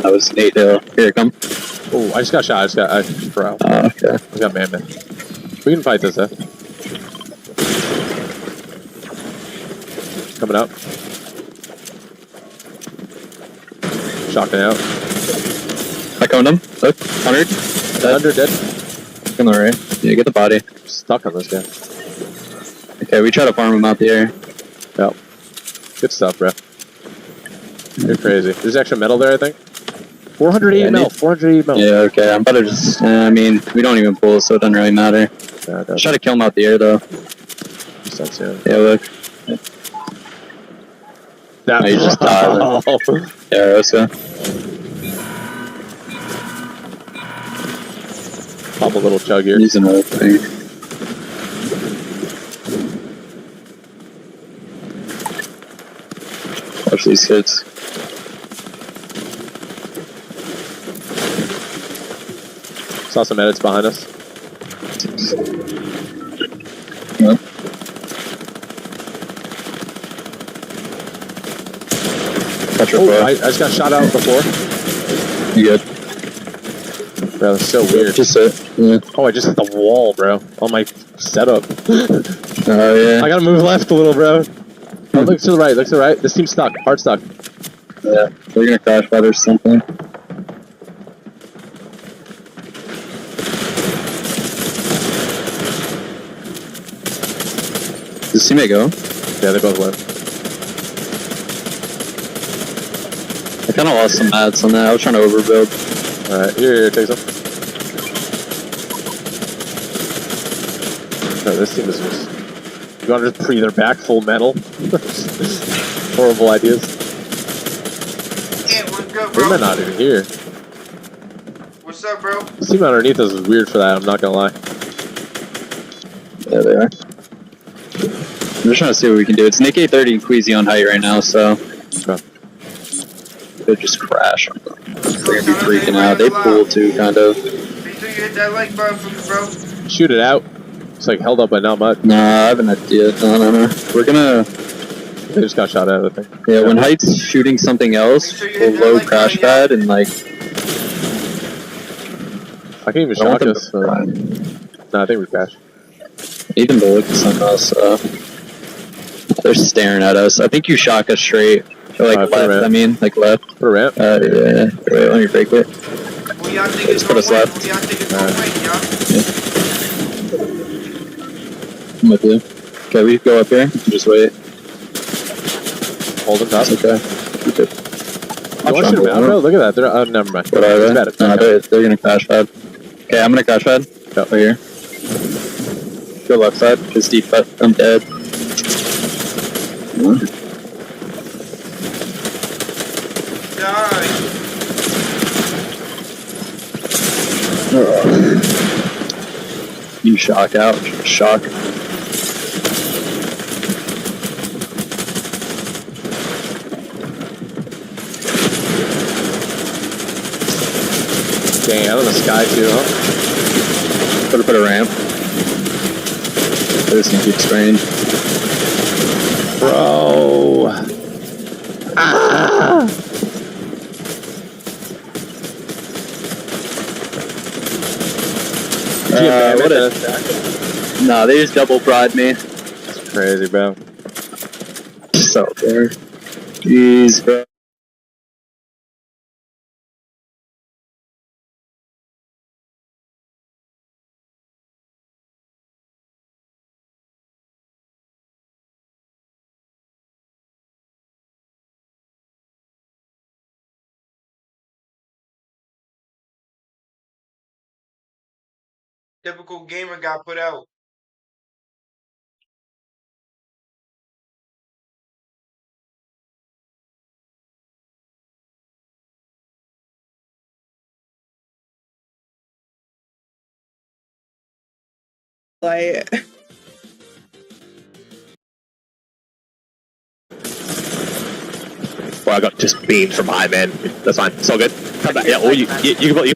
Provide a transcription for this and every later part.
That was Nate Hill. Here, come. Oh, I just got shot. Bro. Okay. I got man. We can fight this, though. Coming up. Shotgun out. I coned him. Look, 100. Dead. 100 dead. On the right. Yeah, get the body. Stuck on this guy. Okay, we try to farm him out the air. Yep. Good stuff, bro. You're crazy. There's extra metal there, I think. 480 mil. 480 mil. Yeah, okay. I'm about to just. I mean, we don't even pull, so it doesn't really matter. Yeah, Try to kill him out the air, though. Yeah, look. That he just died. Yeah, let's go. Pop a little chug here. Use another thing. Watch these kids. Saw some edits behind us. Yep. Oh, I just got shot out before. You good? Bro, that's so weird. Just sit. Yeah. Oh, I just hit the wall, bro. On my setup. Oh, yeah. I gotta move left a little, bro. Oh, look to the right, look to the right. This team's stuck. Hard stuck. Yeah. They're gonna crash that or something. Does this teammate go? Yeah, they both went. I kinda lost some mats on that. I was trying to overbuild. Alright, here, take some. No, this team is just... You wanna just pre their back full metal? Horrible ideas. Yeah, what's good, bro? They might not even here. What's up, bro? This team underneath us is weird for that, I'm not gonna lie. Yeah, they are. I'm just trying to see what we can do. It's Nick A30 and Queasy on height right now, so... Okay. They just crash. They're gonna be freaking out. They pull too, kind of. Make sure you hit that like button for me, bro. Shoot it out. It's like held up by not much. Nah, I have an idea. No. We're gonna... They just got shot at, I think. Yeah, when Height's shooting something else, we'll low crash pad and like... I can't even shock us. No, I think we crashed. Need them to look at something else. They're staring at us. I think you shock us straight. Or like left, I mean, like left. Put a ramp? Yeah. Wait, let me break it. Well, y'all think it's Just put us left. Well, y'all think it's Yeah. I'm with you. Okay, we go up here. Just wait. Hold him up. Okay. Keep it. You want to shoot him out, bro? Look at that. They're, never mind. What are they? It's No, they're gonna crash pad. Okay, I'm gonna crash pad. Yep. Right here. Go left side. Just deep cut. I'm dead. You shock out. Shock. Dang, out of the sky too, huh? Put a ramp. This can keep spraying. Bro. Ah! What a... Nah, they just double prod me. That's crazy, bro. So fair. Jeez, bro. Typical gamer got put out. Like... Well, I got just beamed from high, man. That's fine. It's all good. Come back. Yeah, or you can...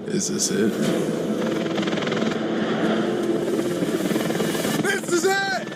Is this it? This is it!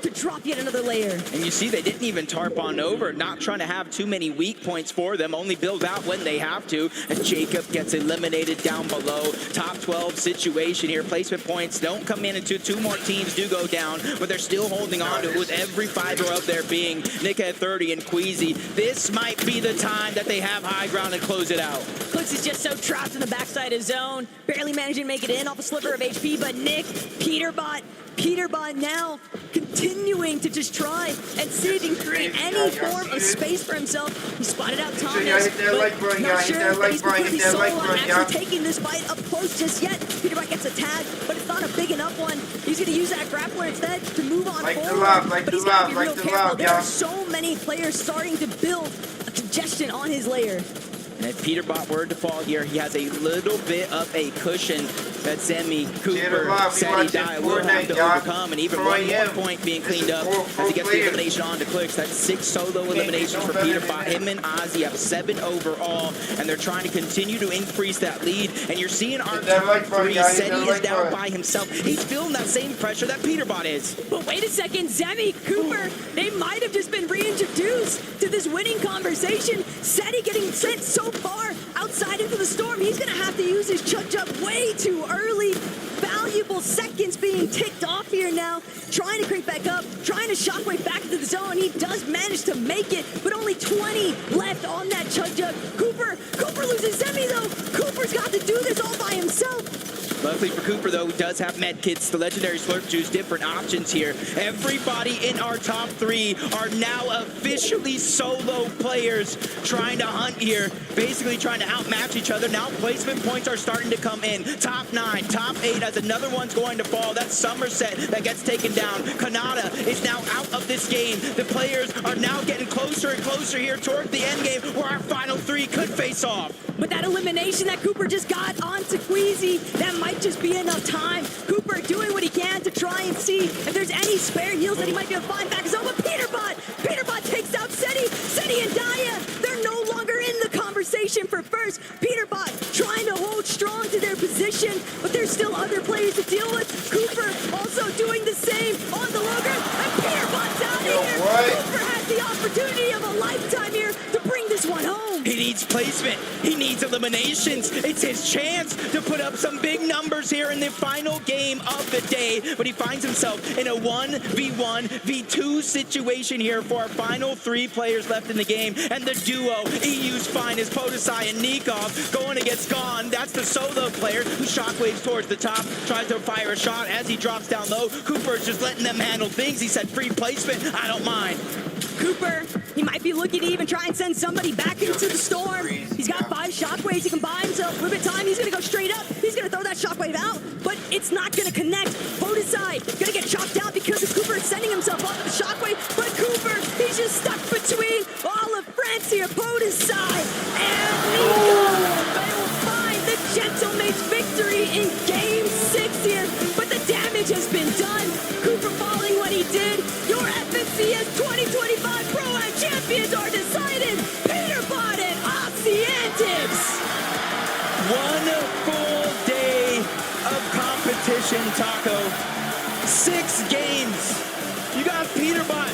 to drop yet another layer. And you see they didn't even tarp on over, not trying to have too many weak points for them, only build out when they have to. And Jacob gets eliminated down below. Top 12 situation here. Placement points don't come in until 2 more teams do go down, but they're still holding on to it with every fiber of their being. Nick at 30 and Queasy. This might be the time that they have high ground and close it out. Clix is just so trapped in the backside of zone, barely managing to make it in off a sliver of HP, but Nick, Peterbot now continuing to just try and see if he can create any form of space for himself. He spotted out Thomas, but not sure if he's completely solo on actually taking this fight up close just yet. Peterbot gets a tag, but it's not a big enough one. He's going to use that grappler instead to move on forward, but he's got to be real careful. There are so many players starting to build a congestion on his layer. And if Peterbot were to fall here, he has a little bit of a cushion that Zemi, Cooper, Seti, Daya will have to overcome. And even one more point being cleaned up as he gets the elimination on to Clix. That's 6 solo eliminations for Peterbot. Him and Ozzy have 7 overall, and they're trying to continue to increase that lead. And you're seeing our top 3. Seti is down by himself. He's feeling that same pressure that Peterbot is. But wait a second, Zemi, Cooper, they might have just been reintroduced to this winning conversation. Seti getting sent so far outside into the storm. He's going to have to use his Chug way too early. Valuable seconds being ticked off here now. Trying to creep back up, trying to shockwave back into the zone. He does manage to make it, but only 20 left on that Chug. Cooper loses Zemi though. Cooper's got to do this all by himself. Luckily for Cooper, though, he does have med kits, the legendary slurp juice, different options here. Everybody in our top 3 are now officially solo players trying to hunt here, basically trying to outmatch each other. Now placement points are starting to come in. Top 9, top 8 as another one's going to fall. That's Somerset that gets taken down. Kanata is now out of this game. The players are now getting closer and closer here towards the end game where our final 3 could face off. But that elimination that Cooper just got onto Queasy, that might just be enough time. Cooper doing what he can to try and see if there's any spare heals that he might be able to find back his own. But Peterbot takes out Seti and Daya. They're no longer in the conversation for first. Peterbot trying to hold strong to their position, but there's still other players to deal with. Cooper also doing the same on the low ground, and Peterbot's out of here. Cooper has the opportunity of a lifetime here to bring this one home. He needs placement. He needs eliminations. It's his chance to put up some big numbers here in the final game of the day. But he finds himself in a 1v1, v2 situation here for our final 3 players left in the game. And the duo, EU's finest, Podesai and Nikov, going against Gone. That's the solo player who shockwaves towards the top, tries to fire a shot as he drops down low. Cooper's just letting them handle things. He said free placement, I don't mind. Cooper, he might be looking to even try and send somebody back into the storm. He's got 5 shockwaves. He can buy himself a little bit of time. He's going to go straight up. He's going to throw that shockwave out, but it's not going to connect. Podesai going to get chopped out because of Cooper sending himself off of the shockwave, but Cooper, he's just stuck between all of France here. Podesai and Nico. They will find the Gentlemate's victory in Game 6 here, but the damage has been done. Cooper falling what he did. Your FNCS 2025 Pro-Am champions are decided. Peterbot and Oxyantics. One full day of competition, Taco. 6 games. You got Peterbot,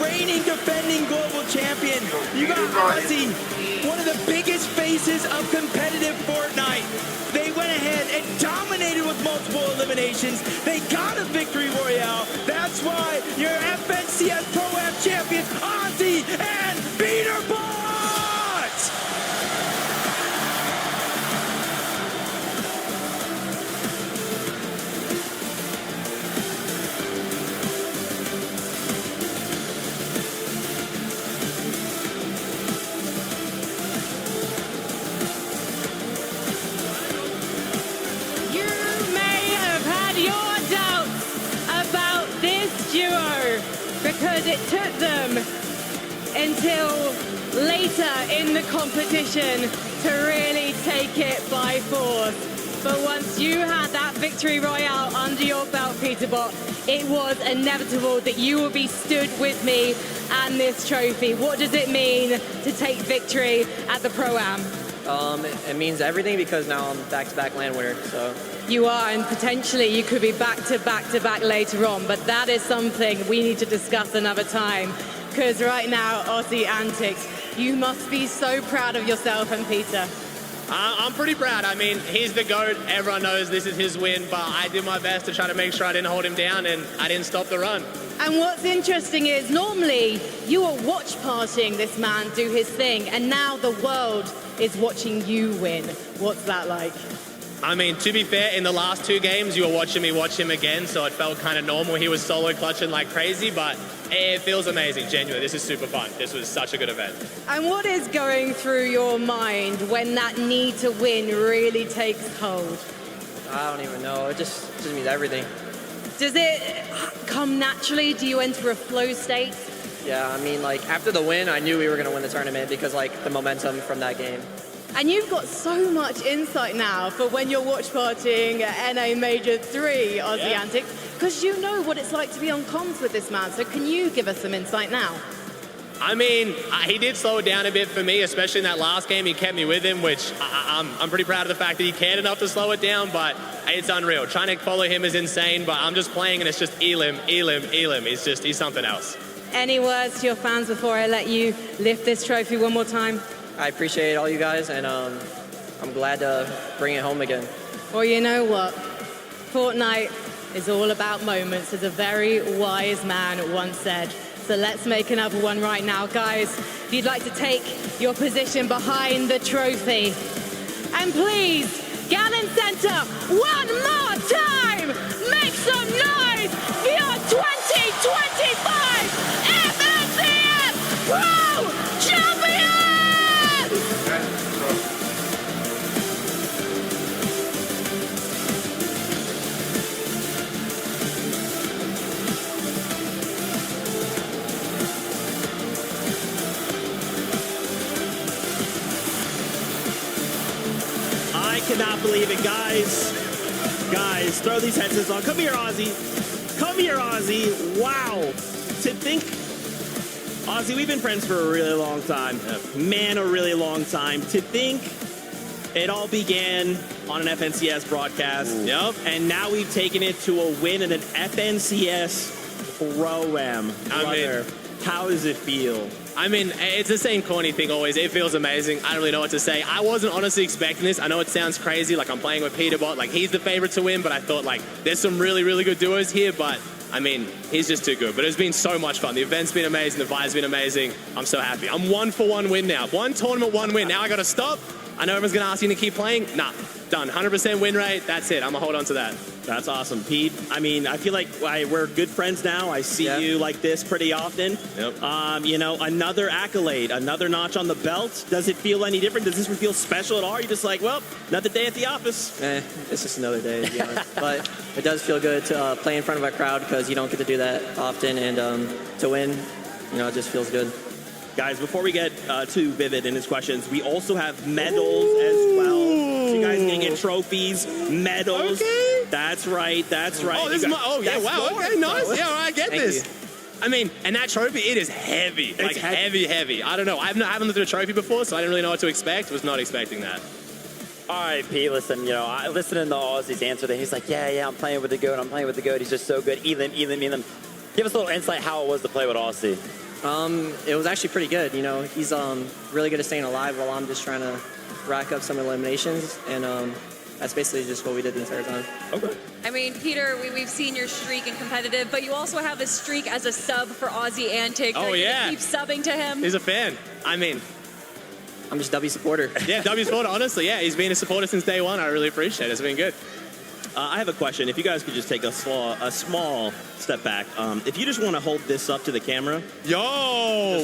reigning defending global champion. You got Ozzy, one of the biggest faces of competitive Fortnite. They went ahead and dominated with multiple eliminations. They got a victory royale. That's why your FNCS Pro-Am champions, Ozzy and Peterbot! Because it took them until later in the competition to really take it by force. But once you had that victory royale under your belt, Peterbot, it was inevitable that you will be stood with me and this trophy. What does it mean to take victory at the Pro-Am? It means everything because now I'm back-to-back LAN winner, so. You are, and potentially you could be back-to-back later on, but that is something we need to discuss another time. Because right now, Aussie Antics, you must be so proud of yourself and Peter. I'm pretty proud. I mean, he's the GOAT. Everyone knows this is his win, but I did my best to try to make sure I didn't hold him down, and I didn't stop the run. And what's interesting is normally you are watch partying this man do his thing, and now the world is watching you win. What's that like? I mean, to be fair, in the last 2 games, you were watching me watch him again, so it felt kind of normal. He was solo clutching like crazy, but it feels amazing, genuinely. This is super fun. This was such a good event. And what is going through your mind when that need to win really takes hold? I don't even know. It just means everything. Does it come naturally? Do you enter a flow state? Yeah, I mean, like, after the win, I knew we were going to win the tournament because, like, the momentum from that game. And you've got so much insight now for when you're watch partying at NA Major 3, Aussie Antics, because you know what it's like to be on comms with this man. So can you give us some insight now? I mean, he did slow it down a bit for me, especially in that last game. He kept me with him, which I'm pretty proud of the fact that he cared enough to slow it down, but it's unreal. Trying to follow him is insane, but I'm just playing and it's just Elim. He's something else. Any words to your fans before I let you lift this trophy one more time? I appreciate all you guys, and I'm glad to bring it home again. Well, you know what? Fortnite is all about moments, as a very wise man once said. So let's make another one right now. Guys, if you'd like to take your position behind the trophy. And please, Gannon Center, one more time, make some noise for your 2025 FNCS Pro Champion! I cannot believe it, guys. Guys, throw these headsets on. Come here, Ozzy. Come here, Ozzy. Wow. To think, Ozzy, we've been friends for a really long time. Man, a really long time. To think it all began on an FNCS broadcast. Yep. And now we've taken it to a win in an FNCS Pro-Am. Brother, how does it feel? I mean, it's the same corny thing always. It feels amazing. I don't really know what to say. I wasn't honestly expecting this. I know it sounds crazy, like I'm playing with Peterbot, like he's the favorite to win, but I thought like there's some really, really good duos here, but I mean, he's just too good. But it's been so much fun. The event's been amazing. The vibe's been amazing. I'm so happy. I'm 1-for-1 win now. 1 tournament, 1 win. Now I got to stop. I know everyone's going to ask you to keep playing. Nah, done. 100% win rate. That's it. I'm going to hold on to that. That's awesome, Pete. I mean, I feel like we're good friends now. I see you like this pretty often. Yep. You know, another accolade, another notch on the belt. Does it feel any different? Does this one feel special at all? Or are you just like, well, another day at the office? It's just another day, to be honest. But it does feel good to play in front of a crowd because you don't get to do that often. And to win, you know, it just feels good. Guys, before we get to Vivid and his questions, we also have medals as well. So you guys can get trophies, medals. Okay. That's right. That's right. Oh, this is my, oh yeah, wow, okay, nice. Yeah, all right, I get this. You. I mean, and that trophy, it is heavy. It's like heavy. I don't know. I haven't looked at a trophy before, so I didn't really know what to expect. Was not expecting that. All right, Pete, listen, you know, I listening to Aussie's answer there. He's like, yeah, I'm playing with the GOAT. I'm playing with the GOAT. He's just so good. Elim. Give us a little insight how it was to play with Aussie. It was actually pretty good. You know, he's really good at staying alive while I'm just trying to rack up some eliminations, and that's basically just what we did the entire time. Okay. I mean, Peter, we've seen your streak in competitive, but you also have a streak as a sub for Aussie Antics. Oh, yeah. Keep subbing to him. He's a fan. I mean, I'm just W supporter. Yeah, W supporter, honestly. Yeah, he's been a supporter since day one. I really appreciate it. It's been good. I have a question. If you guys could just take a small step back. If you just want to hold this up to the camera. Yo!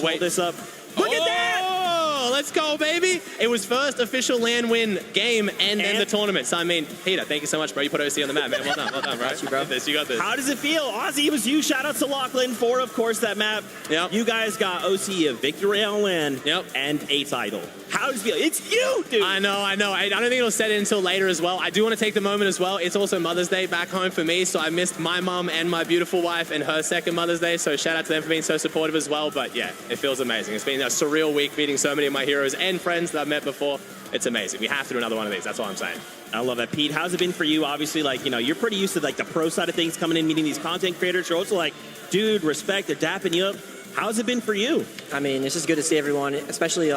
Hold this up. Look at that! Oh, let's go, baby. It was first official LAN win game and then the tournament. So, I mean, Peter, thank you so much, bro. You put OC on the map, man. Well done, bro. Got you, bro. You got this. How does it feel? Ozzy, it was you. Shout out to Lachlan for, of course, that map. Yep. You guys got OC a victory on LAN Yep. and a title. How does it feel? It's you, dude. I know. I don't think it'll set in until later as well. I do want to take the moment as well. It's also Mother's Day back home for me, so I missed my mum and my beautiful wife and her second Mother's Day, so shout out to them for being so supportive as well. But yeah, it feels amazing. It's been a surreal week meeting so many of my heroes and friends that I've met before. It's amazing. We have to do another one of these. That's all I'm saying. I love that. Pete, how's it been for you? Obviously, like, you know, you're pretty used to like the pro side of things, coming in, meeting these content creators. You're also like, dude, respect, they're dapping you up. How's it been for you? I mean, it's just good to see everyone, especially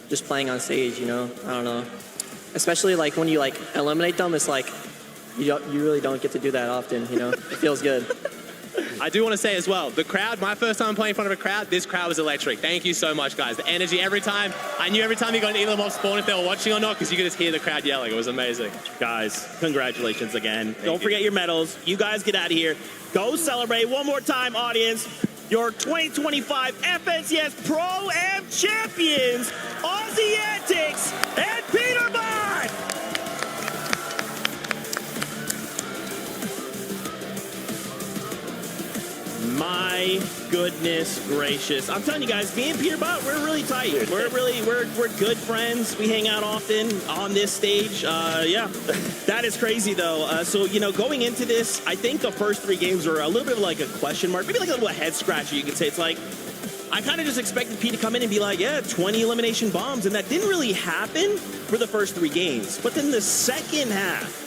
just playing on stage, you know? I don't know. Especially like when you like eliminate them, it's like you really don't get to do that often, you know? It feels good. I do want to say as well, the crowd, my first time playing in front of a crowd, this crowd was electric. Thank you so much, guys. The energy every time. I knew every time you got an Elam off spawn if they were watching or not, because you could just hear the crowd yelling. It was amazing. Guys, congratulations again. Don't forget your medals. You guys get out of here. Go celebrate one more time, audience. Your 2025 FNCS Pro-Am champions, Aussie Antics and Peter Bond! My goodness gracious. I'm telling you guys, me and Peter Bot, we're really tight. We're good friends. We hang out often on this stage. Yeah, that is crazy though. So, you know, going into this, I think the first 3 games were a little bit of like a question mark, maybe like a little head scratcher, you could say. It's like, I kind of just expected Pete to come in and be like, yeah, 20 elimination bombs, and that didn't really happen for the first 3 games. But then the second half,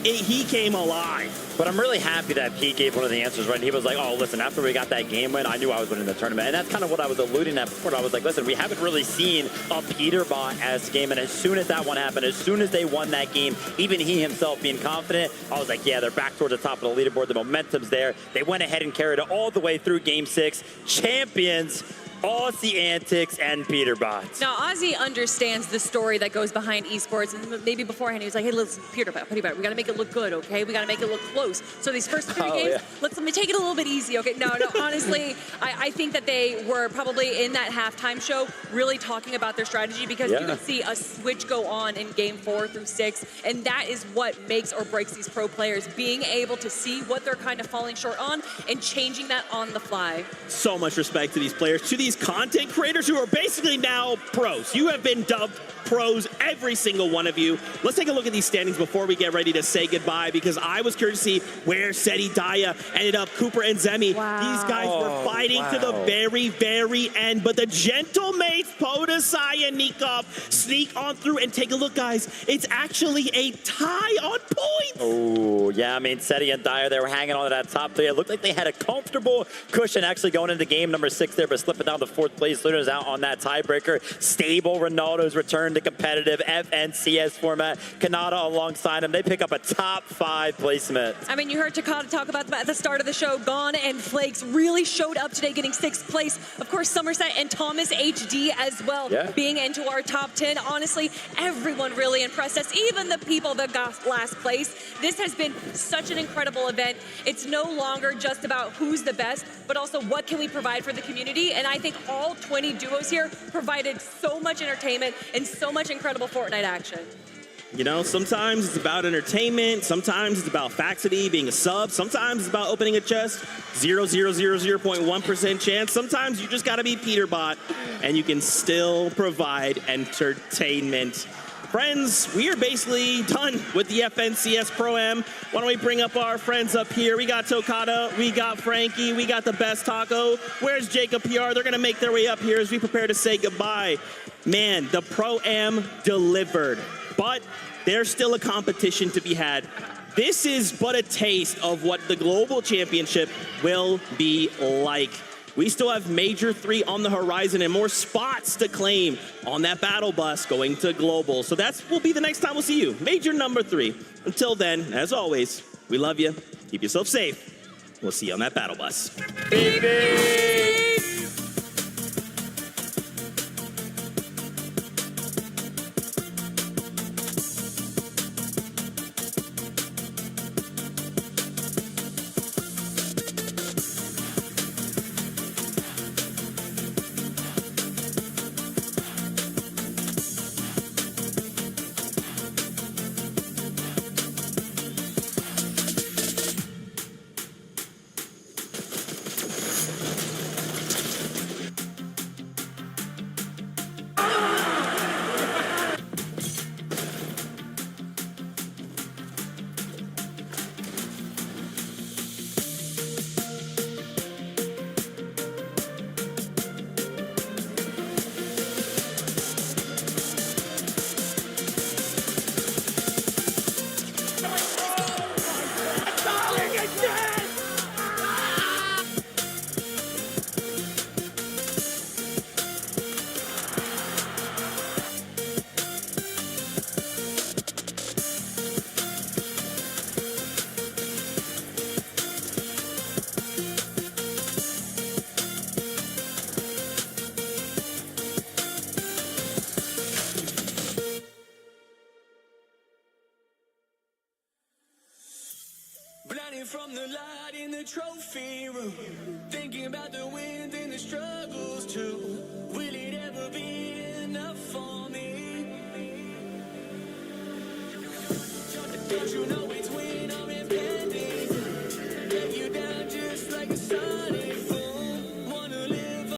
he came alive. But I'm really happy that Pete gave one of the answers, right? And he was like, oh, listen, after we got that game win, I knew I was winning the tournament. And that's kind of what I was alluding at before. I was like, listen, we haven't really seen a Peter Bot-esque game. And as soon as that one happened, as soon as they won that game, even he himself being confident, I was like, yeah, they're back towards the top of the leaderboard. The momentum's there. They went ahead and carried it all the way through Game 6. Champions, Aussie Antics, and Peter Bot. Now, Ozzy understands the story that goes behind esports, and maybe beforehand he was like, hey, listen, Peter Bot, we got to make it look good, okay? We got to make it look close. So these first 3 games, let me take it a little bit easy, okay? No, honestly, I think that they were probably in that halftime show really talking about their strategy, because you could see a switch go on in game 4 through 6, and that is what makes or breaks these pro players, being able to see what they're kind of falling short on and changing that on the fly. So much respect to these players, to these content creators who are basically now pros. You have been dubbed pros, every single one of you. Let's take a look at these standings before we get ready to say goodbye, because I was curious to see where Seti Daya ended up, Cooper and Zemi. Wow. These guys were fighting to the very, very end, but the gentle mates, Podesai and Nikov, sneak on through, and take a look, guys. It's actually a tie on points. Oh, yeah, I mean, Seti and Dyer, they were hanging on to that top 3. It looked like they had a comfortable cushion actually going into game number 6 there, but slipping down to 4th place. Luna's out on that tiebreaker. Stable Ronaldo's return to competitive FNCS format. Kanata alongside him. They pick up a top 5 placement. I mean, you heard Takata talk about them at the start of the show. Gone and Flakes really showed up today, getting 6th place. Of course, Somerset and Thomas HD as well, being into our top 10. Honestly, everyone really impressed us, even the people that got last place. This has been such an incredible event. It's no longer just about who's the best, but also what can we provide for the community. And I think all 20 duos here provided so much entertainment and so much incredible Fortnite action. You know, sometimes it's about entertainment, sometimes it's about Faxity being a sub, sometimes it's about opening a chest, 0.1% chance. Sometimes you just gotta be Peter Bot, and you can still provide entertainment. Friends, we are basically done with the FNCS Pro-Am. Why don't we bring up our friends up here? We got Tokata, we got Frankie, we got the best taco. Where's Jacob PR? They're gonna make their way up here as we prepare to say goodbye. Man, the Pro-Am delivered, but there's still a competition to be had. This is but a taste of what the Global Championship will be like. We still have Major 3 on the horizon and more spots to claim on that battle bus going to Global. So that will be the next time we'll see you. Major number 3. Until then, as always, we love you. Keep yourself safe. We'll see you on that battle bus. Beep, beep. lot in the trophy room, thinking about the wins and the struggles too. Will it ever be enough for me? Don't you know